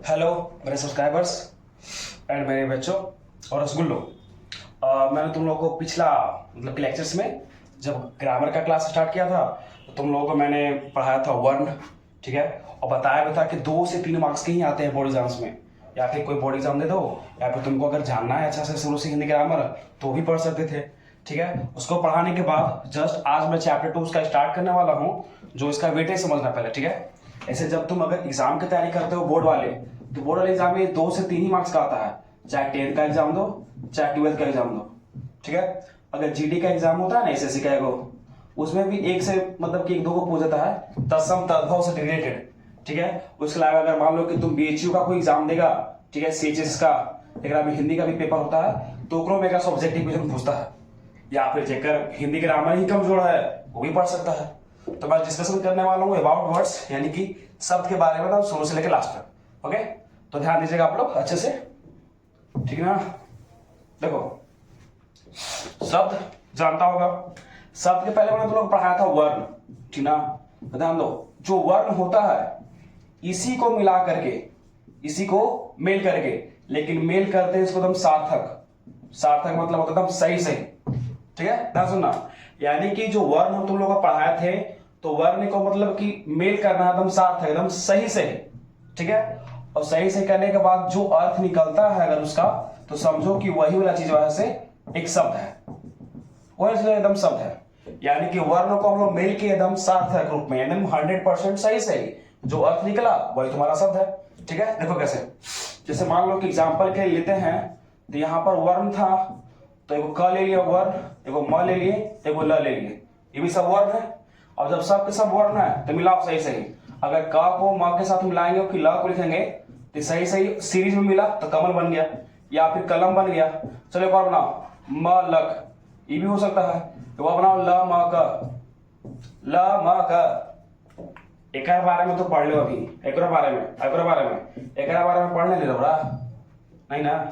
Hello मेरे subscribers and मेरे बच्चों और रसगुल्लो। मैंने तुम लोगों को पिछला मतलब कि लेक्चर्स में जब ग्रामर का क्लास स्टार्ट किया था तो तुम लोगों को मैंने पढ़ाया था वर्ण, ठीक है, और बताया भी था कि 2 से 3 मार्क्स के ही आते हैं बोर्ड एग्जाम्स में, या फिर कोई बोर्ड एग्जाम दे दो या फिर तुमको अगर जानना है अच्छा से शुरू से हिंदी ग्रामर तो भी पढ़ सकते थे, ठीक है। उसको पढ़ाने के बाद जस्ट आज मैं चैप्टर 2 उसका स्टार्ट करने वाला हूँ, जो इसका वेटेज समझना पहले, ठीक है। ऐसे जब तुम अगर एग्जाम की तैयारी करते हो बोर्ड वाले, तो बोर्ड वाले एग्जाम में 2 से 3 ही मार्क्स का आता है, चाहे 10th का एग्जाम दो चाहे 12th का एग्जाम दो, ठीक है। अगर जीडी का एग्जाम होता है ना एसएससी का एगो, उसमें भी एक से मतलब कि 1-2 को पूछ देता है तत्सम तद्भव से रिलेटेड, ठीक है। उसके अलावा अगर मान लो कि तुम बीएचयू का कोई एग्जाम देगा, ठीक है, सीएचएस का, अगर में हिंदी का भी पेपर होता है तो ओकरो में एक सब्जेक्टिव क्वेश्चन पूछता है, या फिर जेकर हिंदी ग्रामर ही कमजोर है वो भी पढ़ सकता है। तो मैं डिस्कशन करने वाला हूँ अबाउट वर्ड्स, यानी कि शब्द के बारे में ना शुरू से लेकर लास्ट तक, ओके। तो ध्यान दीजिएगा आप लोग अच्छे से, ठीक है ना। देखो शब्द जानता होगा, शब्द के पहले मैंने तुम लोग पढ़ाया था वर्ण, ठीक ना। ध्यान दो, जो वर्ण होता है इसी को मिला करके, इसी को मेल करके, लेकिन मेल करते हैं इसको एकदम सार्थक, सार्थक मतलब होता है एकदम सही सही, ठीक है। ध्यान सुनना, यानी कि जो वर्ण हम तुम लोग को पढ़ाए थे तो वर्ण को मतलब कि मेल करना एकदम सार्थक, एकदम सही सही, ठीक है। और सही से करने के बाद जो अर्थ निकलता है अगर उसका, तो समझो कि वही वाला चीज वजह से एक शब्द है, वही एकदम शब्द है। यानी कि वर्ण को हम लोग मेल के एकदम सार्थक रूप में, एकदम 100% सही सही जो अर्थ निकला वही तुम्हारा शब्द है, ठीक है। देखो कैसे, जैसे मान लो कि एग्जाम्पल के लेते हैं, तो यहाँ पर वर्ण था तो एगो क ले लिया वर्ण, एगो म ले लिए, एगो ल ले लिए, ये भी सब वर्ण है। और जब सब के सब वर्ण है तो मिलाओ सही सही, अगर क को म के साथ मिलाएंगे फिर ल को लिखेंगे तो सही सही सीरीज में मिला तो कमल बन गया या फिर कलम बन गया। चलो एक और बनाओ, म लक, ये भी हो सकता है। तो वह बनाओ ल म क, ल म क। एक बारे में तो पढ़ लो अभी, एक बारे में पढ़ने ले रहा नहीं ना,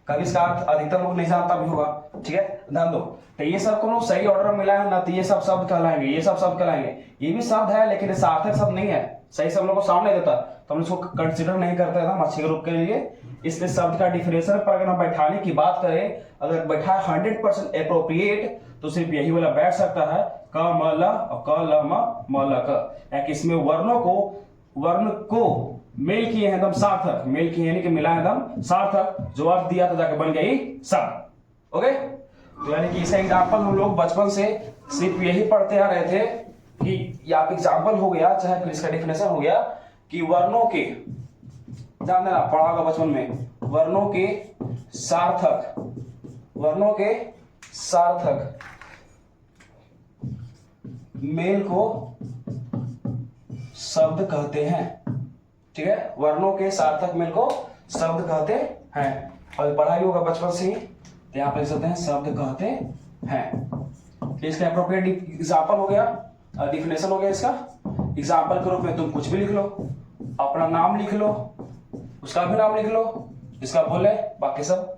कभी इसका अर्थ अधिकतर लोग नहीं जानता भी होगा, ठीक है। ध्यान दो, तो ये सब को सही ऑर्डर में मिला है ना, तो ये सब शब्द कहलाएंगे, ये सब शब्द कहलाएंगे। ये भी शब्द है लेकिन सार्थक शब्द नहीं है, सही सब लोग को सामने देता, तो हम इसको कंसिडर नहीं करते ना अच्छे के रूप के लिए। इसलिए शब्द का डिफिनेशन पर अगर हम बैठाने की बात करें, अगर बैठा 100% अप्रोप्रिएट तो सिर्फ यही वाला बैठ सकता है, क म ल और क ल म ल क। इसमें वर्ण को मेल किए हैं एकदम सार्थक, मेल किए यानी कि मिला है एकदम सार्थक, जो अर्थ दिया तो जाके बन गई शब्द, ओके। तो यानी कि इसका एग्जाम्पल हम लोग बचपन से सिर्फ यही पढ़ते आ रहे थे कि या एग्जाम्पल हो गया चाहे फिर इसका डिफिनेशन हो गया कि वर्णों के, ध्यान देना पढ़ा होगा बचपन में, वर्णों के सार्थक, वर्णों के सार्थक मेल को शब्द कहते हैं, ठीक है। वर्णों के सार्थक मेल को शब्द कहते हैं, और पढ़ाई होगा बचपन से ही, तो यहाँ पे लिख सकते हैं शब्द कहते हैं। इसका अप्रोप्रिएट एग्जाम्पल हो गया, डिफिनेशन हो गया इसका। एग्जाम्पल के रूप में तुम कुछ भी लिख लो, अपना नाम लिख लो, उसका भी नाम लिख लो, जिसका बोले, बाकी सब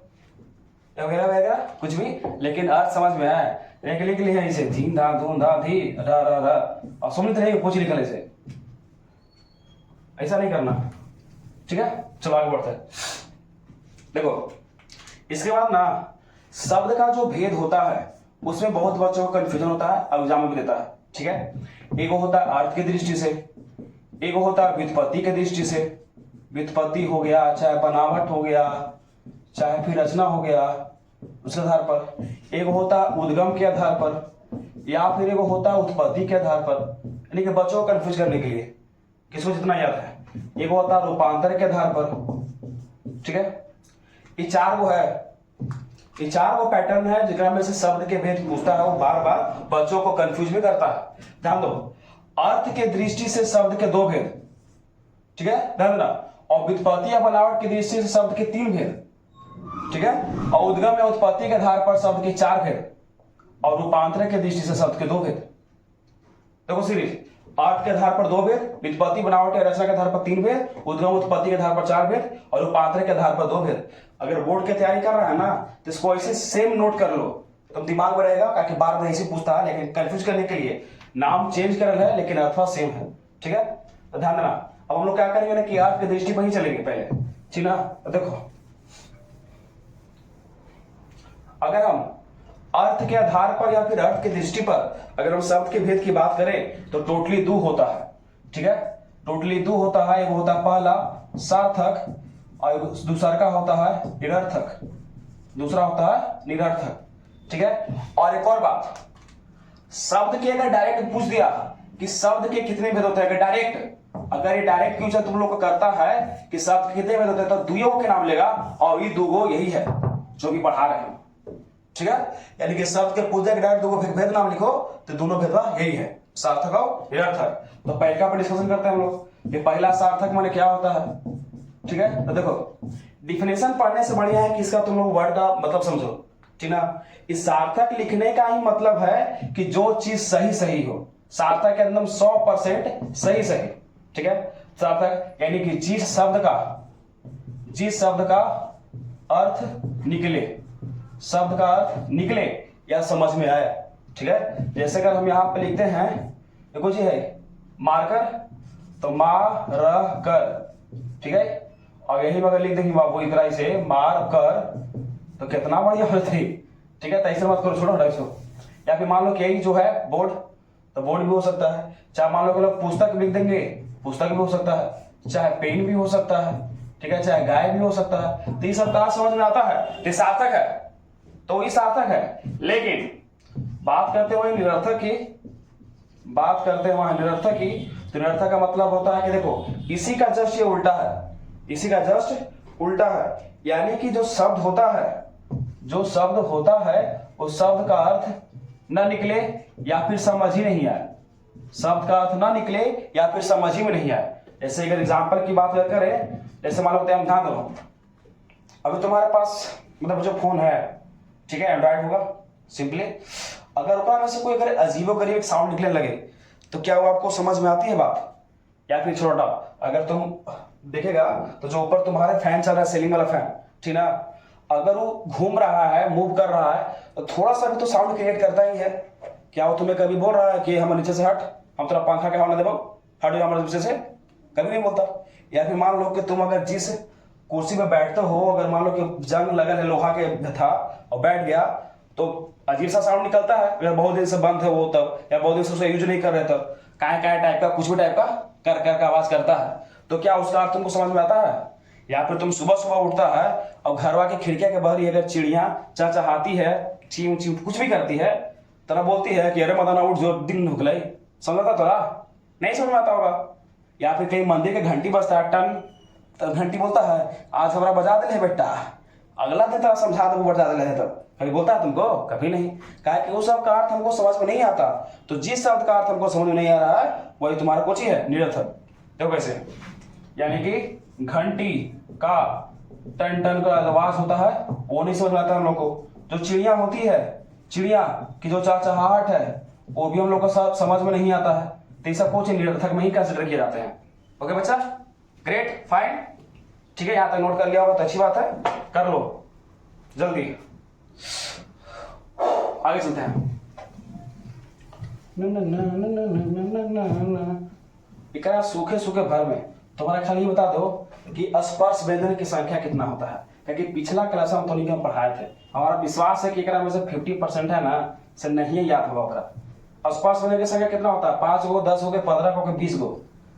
वगैरह वगैरह कुछ भी, लेकिन अर्थ समझ में आए। एक लिख लिया इसे धीन धा धून धा धी रा रा रा, और सुनित रहे कुछ लिखल इसे, ऐसा नहीं करना, ठीक है। चलो आगे बढ़ते हैं। देखो इसके बाद ना शब्द का जो भेद होता है उसमें बहुत बच्चों को कंफ्यूजन होता है, एग्जाम में भी देता है, ठीक है। एक होता है अर्थ की दृष्टि से, एक होता है व्युत्पत्ति की दृष्टि से, व्युत्पत्ति हो गया चाहे बनावट हो गया चाहे फिर रचना हो गया उसके आधार पर, एक होता है उद्गम के आधार पर, या फिर एक होता है उत्पत्ति के आधार पर, यानी कि बच्चों को कंफ्यूज करने के लिए, किसको जितना याद है। एक होता है रूपांतर के आधार पर, ठीक है। ये चार वो पैटर्न है जिनका में से शब्द के भेद पूछता है, वो बार बार बच्चों को कंफ्यूज भी करता है। ध्यान दो, अर्थ के दृष्टि से शब्द के 2 भेद, ठीक है, ध्यान देना। और व्युत्पत्ति या बनावट की दृष्टि से शब्द के 3 भेद, ठीक है। और उद्गम या उत्पत्ति के आधार पर शब्द के 4 भेद, और रूपांतर के दृष्टि से शब्द के 2 भेद। देखो सीरीज, अर्थ के आधार पर 2 भेद, व्युत्पत्ति बनावट या रचना के आधार पर 3 भेद, उद्गम उत्पत्ति के आधार पर 4 भेद, और रूपांतर के आधार पर 2 भेद। अगर बोर्ड की तैयारी कर रहा है ना तो इसको ऐसे सेम नोट कर लो, तो दिमाग में रहेगा, ताकि बार बार ऐसे पूछता है, लेकिन कंफ्यूज करने के लिए नाम चेंज कर रहा है लेकिन अर्थवा सेम है, ठीक है। तो ध्यान देना, अब हम लोग क्या करेंगे ना कि अर्थ की दृष्टि पर ही चलेंगे पहले, ठीक ना। तो देखो अगर हम अर्थ के आधार पर या फिर अर्थ की दृष्टि पर अगर हम शब्द के भेद की बात करें तो टोटली दो होता है, ठीक है। टोटली दो होता है, एक होता है पहला सार्थक और दूसरा का होता है निरर्थक, दूसरा होता है निरर्थक, ठीक है। और एक और बात, शब्द के अगर डायरेक्ट पूछ दिया कि शब्द के कितने भेद होते हैं, अगर ये डायरेक्ट क्वेश्चन तुम लोग को करता है कि शब्द के कितने भेद होते हैं तो दुइयों के नाम लेगा और ये दो यही है जो भी पढ़ा रहे हैं, ठीक है। यानी कि शब्द के पूछे के डायरेक्ट दो भेद नाम लिखो तो दोनों भेदवा यही है, सार्थक और निरर्थक। तो पहला पर डिस्कशन करते हैं हम लोग। ये पहला सार्थक माने क्या होता है, ठीक है। तो देखो डिफिनेशन पढ़ने से बढ़िया है कि इसका तुम लोग वर्ड का मतलब समझो, ठीक ना। इस सार्थक लिखने का ही मतलब है कि जो चीज सही सही हो, सार्थक के अंदर 100% सही सही, ठीक है। सार्थक यानी कि जिस शब्द का अर्थ निकले, शब्द का अर्थ निकले या समझ में आए, ठीक है। जैसे अगर हम यहां पे लिखते हैं देखो जी है मारकर तो मारकर, ठीक है। और यही अगर लिख देंगे बाबू इतना से मार कर तो कितना बढ़िया होता है, ठीक है। तो ऐसे मत करो, छोड़ो हटाओ इसको। या फिर मान लो कि यही जो है बोर्ड, तो बोर्ड भी हो सकता है। चाहे मान लो कि लोग पुस्तक लिख देंगे, पुस्तक भी हो सकता है। चाहे पेन भी हो सकता है, ठीक है। चाहे गाय भी हो सकता है। तो ये सब कहां समझ में आता है, तो सार्थक है, तो ये सार्थक है। लेकिन बात करते हुए निरर्थक की, तो निरर्थक का मतलब होता है कि देखो इसी का जस्ट ये उल्टा है, इसी का जस्ट उल्टा है। यानी कि जो शब्द होता है उस शब्द का अर्थ ना निकले या फिर समझ ही नहीं आए, शब्द का अर्थ ना निकले या फिर समझ ही में नहीं आए। जैसे अगर एग्जांपल की बात करें, जैसे मान लो हम ध्यान दो, अभी तुम्हारे पास मतलब जो फोन है, ठीक है, एंड्रॉइड होगा सिंपली। अगर ऊपर में से कोई अगर अजीबोगरीब एक साउंड निकलने लगे तो क्या वो आपको समझ में आती है बात, या फिर छोटा अगर तुम देखेगा तो जो ऊपर तुम्हारे फैन चल रहा है, सीलिंग वाला फैन, ठीक ना, अगर वो घूम रहा है, मूव कर रहा है तो थोड़ा सा भी तो साउंड क्रिएट करता ही है। क्या वो तुम्हें कभी बोल रहा है कि हम नीचे से हट, हम तेरा पंखा के हवा ना देबो, हट जा हमारे नीचे से, कभी नहीं बोलता। या फिर मान लो कि तुम अगर जिस कुर्सी पे बैठते हो, अगर मान लो कि जंग लगल है, लोहा के था और बैठ गया तो अजीब सा साउंड निकलता है। अगर बहुत दिन से बंद है वो तब, या बहुत दिन से उसका यूज नहीं कर रहे तब काय टाइप का कुछ भी टाइप का कर आवाज करता है, तो क्या उसका अर्थ तुमको समझ में आता है। या फिर तुम सुबह सुबह उठता है और घरवा की खिड़किया के बाहर अगर चिड़िया चहचहाती है, चीं चीं कुछ भी करती है, तरह बोलती है कि अरे मदाना उठ जो दिन निकले, समझता तोरा नहीं समझ में आता होगा। या फिर कहीं मंदिर के घंटी बजता है, टन तो घंटी बोलता है आज हमारा बजा दे बेटा, अगला दिन तो समझा दे बजा दे, तब कभी बोलता है तुमको, कभी नहीं। कहा कि उस शब्द का अर्थ हमको समझ में नहीं आता, तो जिस शब्द का अर्थ हमको समझ में नहीं आ रहा है वही तुम्हारा कोची है, निरर्थक। देखो कैसे, यानी कि घंटी का टन टन का आवाज होता है वो नहीं समझ में आता हम लोग को। जो चिड़िया होती है, चिड़िया की जो चहचहाहट है वो भी हम लोग को समझ में नहीं आता है, तो ये सब कुछ निरर्थक में ही कंसिडर किए जाते हैं। ओके बच्चा, ग्रेट, फाइन, ठीक है। यहां तक नोट कर लिया होगा तो अच्छी बात है, कर लो जल्दी, आगे चलते हैं। इकरा सूखे सूखे भर में तुम्हारा खाली बता दो कि स्पर्श व्यंजन की संख्या कितना होता है, क्योंकि पिछला क्लास में तो हम पढ़ाए थे। हमारा विश्वास है कि एकरा में से 50% है ना से नहीं याद होगा ओकरा। स्पर्श व्यंजन की संख्या कितना होता है, 5 गो, 10 गो, 15 गो, 20 गो,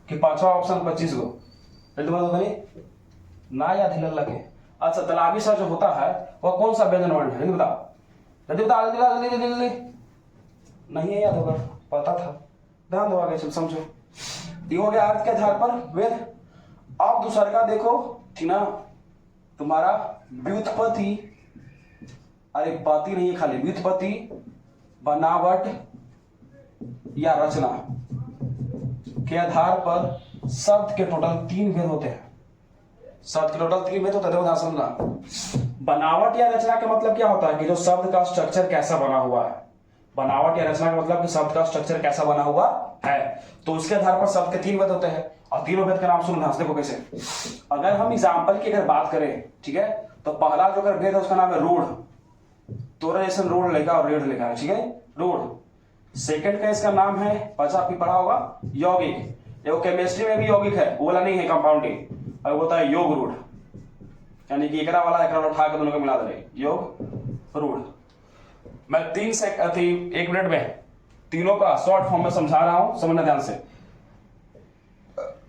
कि पांचवा ऑप्शन 25 गो, ना याद हिलल लगे। अच्छा, तलाबी सा जो होता है वह कौन सा व्यंजन वर्ण है, बताओ जल्दी बताओ, जल्दी नहीं याद होगा, पता था, ध्यान दो आगे चल समझो। ये हो गया अर्थ के आधार पर वेद। अब दूसरा का देखो, ठीक ना, तुम्हारा व्युत्पत्ति, अरे पति नहीं है खाली, व्युत्पत्ति, बनावट या रचना के आधार पर शब्द के टोटल 3 भेद होते हैं। शब्द के टोटल 3 भेद होते हैं, देखो समझना। बनावट या रचना का मतलब क्या होता है कि जो शब्द का स्ट्रक्चर कैसा बना हुआ है। बनावट या रचना का मतलब कि शब्द का स्ट्रक्चर कैसा बना हुआ है, तो उसके आधार पर शब्द के 3 भेद होते हैं। और तीनों भेद का नाम सुनो, देखो कैसे। अगर हम एग्जाम्पल की अगर बात करें, ठीक है, तो पहला जो अगर भेद है उसका नाम है रूढ़, तोरा जैसे रूढ़ लेगा और रेढ़ लेगा, ठीक है, रूढ़। सेकंड का इसका नाम है, बचा आपकी पढ़ा होगा, यौगिक। देखो केमिस्ट्री में भी यौगिक है, वो वाला नहीं है कंपाउंडिंग, और होता है योग रूढ़, यानी कि एकरा वाला उठा के दोनों को मिला दे, योग रूढ़। मैं 1 मिनट में तीनों का शॉर्ट फॉर्म में समझा रहा हूं, समझना ध्यान से।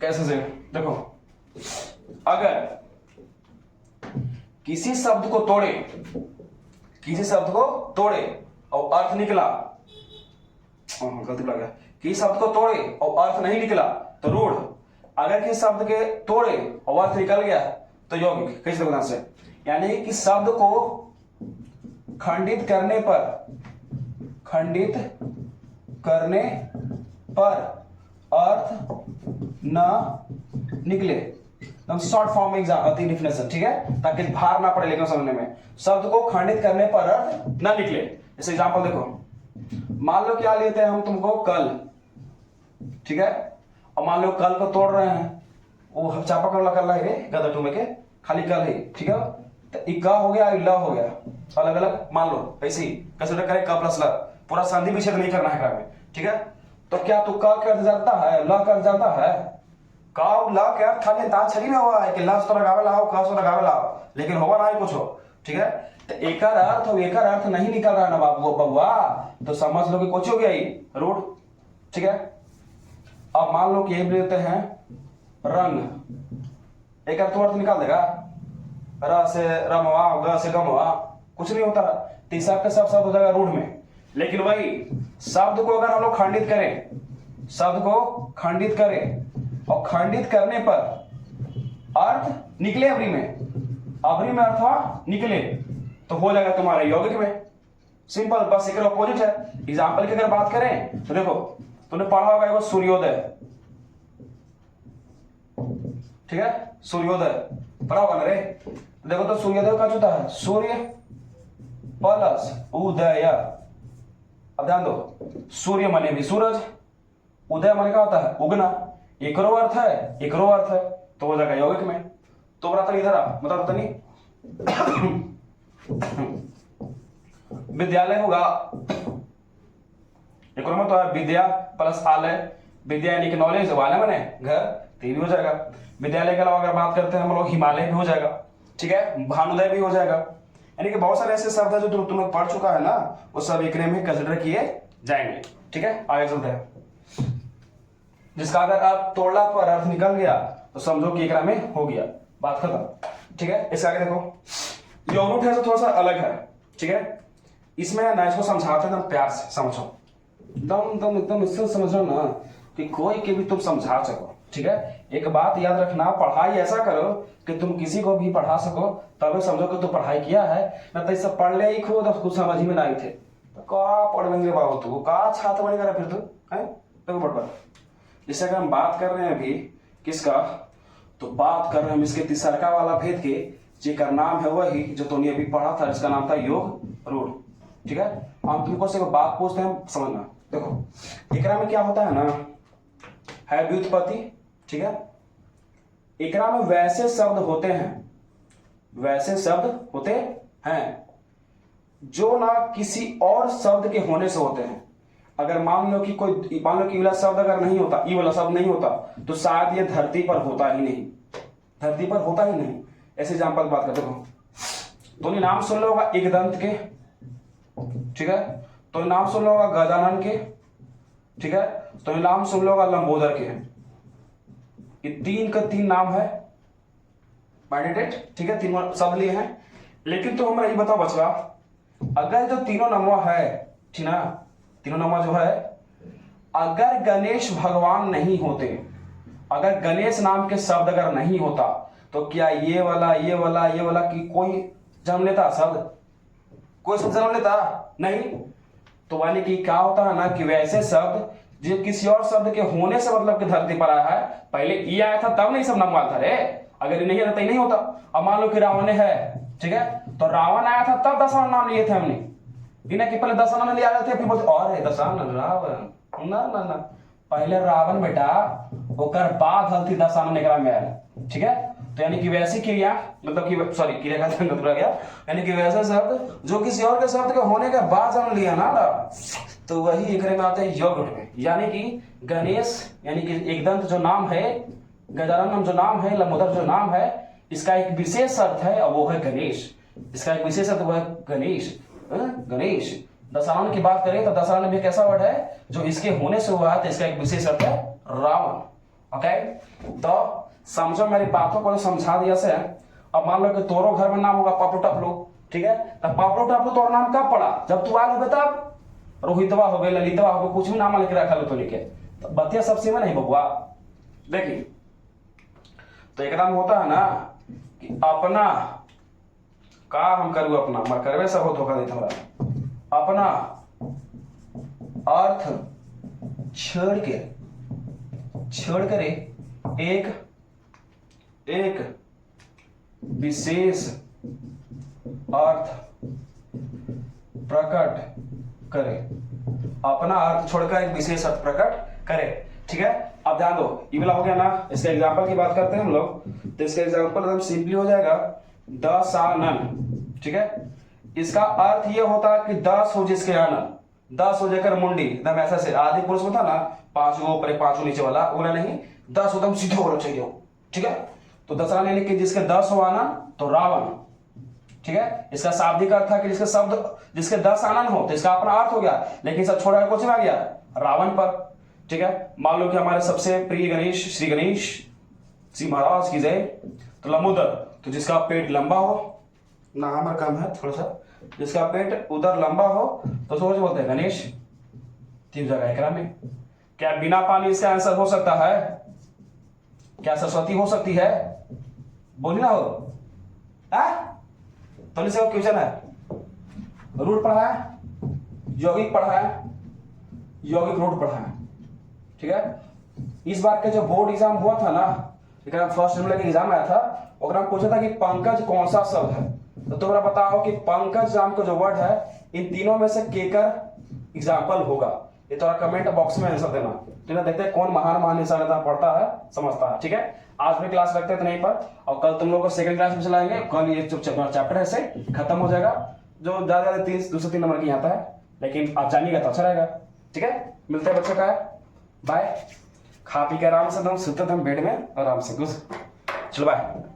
कैसे से देखो, अगर किसी शब्द को तोड़े और अर्थ निकला, गलती लग गया, किसी शब्द को तोड़े और अर्थ नहीं निकला तो रूढ़, अगर किसी शब्द के तोड़े और अर्थ निकल गया तो यौगिक। कैसे देखो से, यानी कि शब्द को खंडित करने पर अर्थ न निकले, एकदम शॉर्ट फॉर्म में डेफिनेशन, ठीक है, ताकि भार ना पड़े लेकिन समझने में। शब्द को खंडित करने पर अर्थ न निकले। जैसे एग्जांपल देखो, मान लो क्या लेते हैं हम तुमको कल, ठीक है, और मान लो कल को तोड़ रहे हैं, वो चापा वाला कल है गदा टू में के खाली कल है, ठीक है, तो इक्का हो गया ल हो गया, अलग अलग मान लो, ऐसे ही कंसीडर करें क प्लस ल, पूरा संधि विच्छेद नहीं करना है में, ठीक है। तो क्या तू क कर जाता है, ल कर जाता है, का ल के अर्थ खाली ता छड़ी में हुआ है कि ल तो लगावे लाओ, क तो लगावे लाओ, लेकिन होगा ना ही कुछ हो, ठीक है। तो एकर अर्थ और एकर अर्थ नहीं निकल रहा है ना बाबू बबुआ, तो समझ लो कि कुछ हो गया ही रूढ़, ठीक है। अब मान लो कि लेते हैं रंग, एक अर्थ अर्थ निकाल देगा, र से रमवा, ग से गमवा, कुछ नहीं होता, तीसरा के सब शब्द हो जाएगा रूढ़ में। लेकिन वही शब्द को अगर हम लोग खंडित करें और खंडित करने पर अर्थ निकले अवरी में अर्थ निकले तो हो जाएगा तुम्हारा यौगिक में। सिंपल, बस एक अपोजिट है। एग्जाम्पल की अगर बात करें तो देखो, तुमने पढ़ा होगा एगो सूर्योदय, ठीक है, सूर्योदय पढ़ा होगा ना रे। देखो तो सूर्योदय का होता है सूर्य प्लस उदय। अब ध्यान दो, सूर्य माने भी सूरज, उदय माने क्या होता है उगना, एक रो अर्थ है, तो हो जाएगा यौगिक में। तो बड़ा तो इधर आ, बता नहीं विद्यालय होगा, एक में तो है विद्या प्लस आलय, विद्या यानी कि नॉलेज, वाले माने घर, तो भी हो जाएगा। विद्यालय के अलावा अगर बात करते हैं हम लोग, हिमालय भी हो जाएगा, ठीक है, भानुदय भी हो जाएगा। यानी कि बहुत सारे ऐसे शब्द है जो तुम लोग पढ़ चुका है ना, वो सब एक में कंसिडर किए जाएंगे, ठीक है। आगे चलते हैं, जिसका अगर आप तोड़ला पर अर्थ निकल गया तो समझो कि एकरा में हो गया, बात खत्म, ठीक है। इसके आगे देखो, यौगिक है तो थोड़ा सा अलग है, ठीक है। इसमें ना इसको समझाते हैं, प्यार से समझो, एकदम इससे समझो ना कि कोई के भी तुम समझा सको, ठीक है। एक बात याद रखना, पढ़ाई ऐसा करो कि तुम किसी को भी पढ़ा सको, तब समझो कि तू पढ़ाई किया है, ना तो सब पढ़ ले ही खुद कुछ समझ ही में ना आई थे तो का पढ़ेंगे बाबू, तू का छात्र बनेगा फिर तू है, तो पढ़। जैसे अगर हम बात कर रहे हैं अभी किसका, तो बात कर रहे हैं हम इसके तीसरका वाला भेद के, जेकर नाम है वही जो तुमने अभी पढ़ा था, जिसका नाम था योग रूढ़, ठीक है। हम तुमको से बात पूछते हैं, समझना। देखो एकरा में क्या होता है ना, है व्युत्पत्ति, ठीक है। एकरा में वैसे शब्द होते हैं जो ना किसी और शब्द के होने से होते हैं। अगर मान लो कि ई वाला शब्द अगर नहीं होता, ई वाला शब्द नहीं होता, तो शायद ये धरती पर होता ही नहीं। ऐसे एग्जांपल बात करते हो, तो नाम सुन लो होगा एक दंत के, ठीक है, तो नाम सुन लो होगा गजानन के, ठीक है, तो नाम सुन लो होगा लंबोदर के। ये तीन का तीन नाम है मैंडेटेड, ठीक है, तीन शब्द लिए हैं। लेकिन तो हमें ये बताओ बचवा, अगर जो तीनों नामवा है, ठीक ना, तीनों नामा जो है, अगर गणेश भगवान नहीं होते, अगर गणेश नाम के शब्द अगर नहीं होता, तो क्या ये वाला कि कोई जन्म लेता शब्द, कोई शब्द जन्म लेता नहीं। तो यानी कि क्या होता है ना कि वैसे शब्द जो किसी और शब्द के होने से मतलब कि धरती पर आया है, पहले ये आया था तब नहीं सब नाम था रे, अगर ये नहीं आता नहीं होता। अब मान लो कि रावण है, ठीक है, तो रावण आया था तब दशानन नाम लिए थे हमने, बिना कि पहले दशानन लिया जाते फिर बोलते और दशानन रावण, ना पहले रावण बेटा, ओकर बाद हल्थी दशानन एकरा में आया, ठीक है। तो यानी कि वैसी क्रिया, मतलब कि सॉरी क्रिया का गलत गया, यानी कि वैसे शब्द जो किसी और के शब्द के होने के बाद जन्म लिया ना, तो वही एक में आते हैं यौगिक में। यानी कि गणेश यानी कि एक दंत जो नाम है, गजानन जो नाम है, लंबोदर जो नाम है, इसका एक विशेष अर्थ है और वो है गणेश। इसका एक विशेष अर्थ वो है गणेश। गणेश। दशानन की बात करें तो दशानन भी एक ऐसा वर्ड है जो इसके होने से हुआ है, तो इसका एक विशेष अर्थ है रावण। ओके, तो समझो मेरी बातों को समझा दिया से। अब मान लो कि तोरो घर में नाम होगा पपलू टपलू, ठीक है, तो पपलू टपलू तोरा नाम कब पड़ा? जब तू आए होगे तब। रोहितवा हो गए, ललितवा हो गए, कुछ भी नाम लिख रखा लो तो लिखे, तो बतिया सबसे में नहीं बबुआ। देखिए, तो एक नाम होता है ना कि अपना का हम करू अपना मैं करवे सब हो धोखा देता हमरा। अपना अर्थ छोड़ करे एक विशेष अर्थ प्रकट करे। अपना अर्थ छोड़कर एक विशेष अर्थ प्रकट करे, ठीक है। अब ध्यान दो, ये वाला हो गया ना। इसके एग्जांपल की बात करते हैं हम लोग, तो इसका एग्जांपल एकदम सिंपली हो जाएगा दशानन, ठीक है। इसका अर्थ ये होता है कि 10 हो जिसके आनन, 10 हो जाकर मुंडी, एकदम ऐसा से आदि पुरुष होता ना, 5 ऊपर 5 नीचे वाला, बोला नहीं, 10 एकदम सीधे होना चाहिए, ठीक है। तो दशहरा यानी कि जिसके 10 हो आनन तो रावण, ठीक है। इसका शाब्दिक अर्थ था कि जिसके 10 आनन हो, तो इसका अपना अर्थ हो गया, लेकिन सब छोड़ा कौन आ गया? रावण पर, ठीक है। मान लो कि हमारे सबसे प्रिय गणेश श्री महाराज की जय, तो लंबोदर, तो जिसका पेट लंबा हो, ना हमारा काम है थोड़ा सा, जिसका पेट उधर लंबा हो तो सोच बोलते हैं गणेश। 3 जगह एकरा में क्या बिना पानी इसका आंसर हो सकता है? क्या सरस्वती हो सकती है? बोली ना हो तो से क्वेश्चन है, रूट पढ़ा है, यौगिक पढ़ा है, यौगिक रूट पढ़ा है, ठीक है। इस बार के जो बोर्ड एग्जाम हुआ था ना, फर्स्ट टर्म के एग्जाम आया था, और पूछा था कि पंकज कौन सा शब्द है, तो तुम्हारा बताओ कि पंकज नाम का जो वर्ड है, इन तीनों में से केकर एग्जाम्पल होगा। ये थोड़ा कमेंट बॉक्स में आंसर देना, ठीक है। देखते हैं कौन महान इंसान पढ़ता है, समझता है, ठीक है। आज भी क्लास रखते हैं तो नहीं पर, और कल तुम लोग को सेकंड क्लास में चलाएंगे। कल ये चैप्टर ऐसे खत्म हो जाएगा, जो ज्यादा 203 नंबर की आता है, लेकिन आप जानिएगा तो अच्छा रहेगा, ठीक है। मिलते हैं बच्चों का, बाय। खा पी के आराम से एकदम सुते बेड में आराम से, चलो बाय।